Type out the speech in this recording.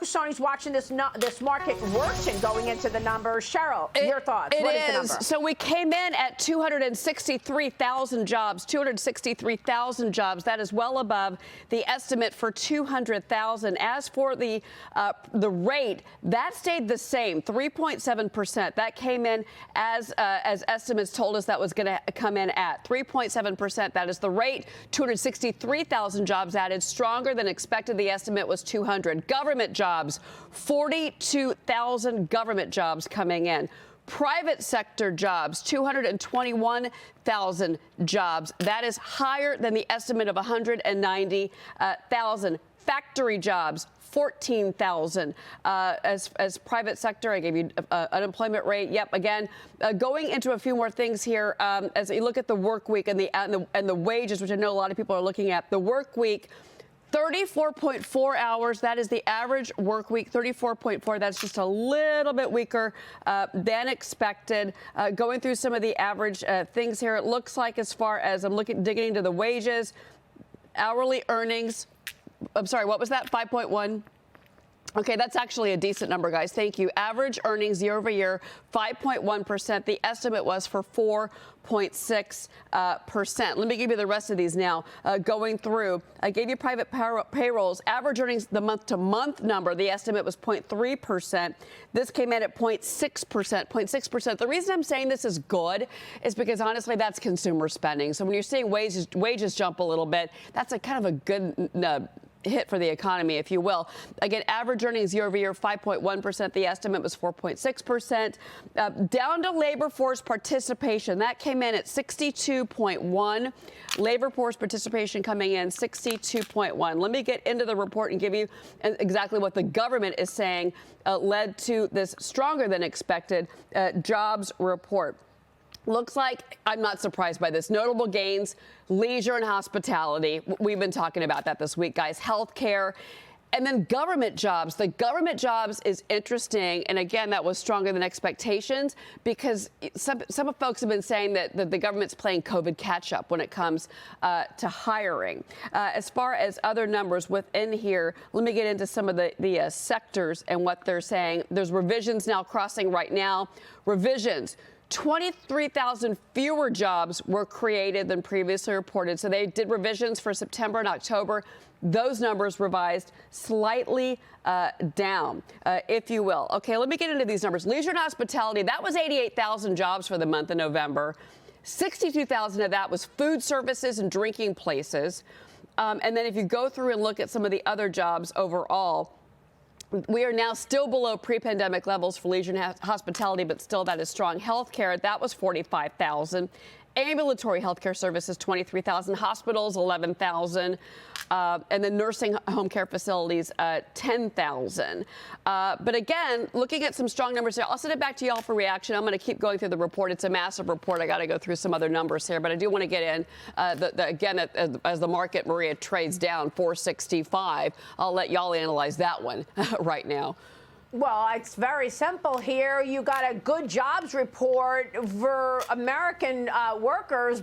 Casone's watching this market worsen going into the numbers. Cheryl, your thoughts? What is the number? So we came in at 263,000 jobs. 263,000 jobs. That is well above the estimate for 200,000. As for the rate, that stayed the same, 3.7%. That came in as estimates told us that was going to come in at 3.7%. That is the rate. 263,000 jobs added, stronger than expected. The estimate was 200. Government jobs, 42,000 government jobs coming in. Private sector jobs, 221,000 jobs. That is higher than the estimate of 190,000. Factory jobs, 14,000 as private sector. I gave you unemployment rate. Yep. Again, going into a few more things here as you look at the work week and the wages, which I know a lot of people are looking at. The work week, 34.4 hours. That is the average work week. 34.4. That's just a little bit weaker than expected. Going through some of the average things here, it looks like as far as I'm digging into the wages, hourly earnings. I'm sorry, what was that? 5.1? Okay, that's actually a decent number, guys. Thank you. Average earnings year over year, 5.1%. The estimate was for 4.6%. Let me give you the rest of these now. Going through, I gave you private payrolls. Average earnings, the month-to-month number, the estimate was 0.3%. This came in at 0.6%. 0.6%. The reason I'm saying this is good is because, honestly, that's consumer spending. So when you're seeing wages jump a little bit, that's a kind of a good hit for the economy, if you will. Again, average earnings year over year, 5.1%. The estimate was 4.6%. Down to labor force participation. That came in at 62.1. Labor force participation coming in 62.1. Let me get into the report and give you exactly what the government is saying led to this stronger than expected jobs report. Looks like, I'm not surprised by this, notable gains, leisure and hospitality. We've been talking about that this week, guys. Healthcare, and then government jobs. The government jobs is interesting. And again, that was stronger than expectations because some folks have been saying that the government's playing COVID catch up when it comes to hiring. As far as other numbers within here, let me get into some of the sectors and what they're saying. There's revisions now crossing right now. Revisions. 23,000 fewer jobs were created than previously reported. So they did revisions for September and October. Those numbers revised slightly down, if you will. Okay, let me get into these numbers. Leisure and hospitality, that was 88,000 jobs for the month of November. 62,000 of that was food services and drinking places. And then if you go through and look at some of the other jobs overall, we are now still below pre-pandemic levels for leisure and hospitality, but still that is strong. Healthcare, that was 45,000. Ambulatory healthcare services, 23,000. Hospitals, 11,000. And then nursing home care facilities, 10,000. But again, looking at some strong numbers here, I'll send it back to y'all for reaction. I'm going to keep going through the report. It's a massive report. I got to go through some other numbers here, but I do want to get in. Again, as the market, Maria, trades down 465, I'll let y'all analyze that one right now. Well, it's very simple here. You got a good jobs report for American workers.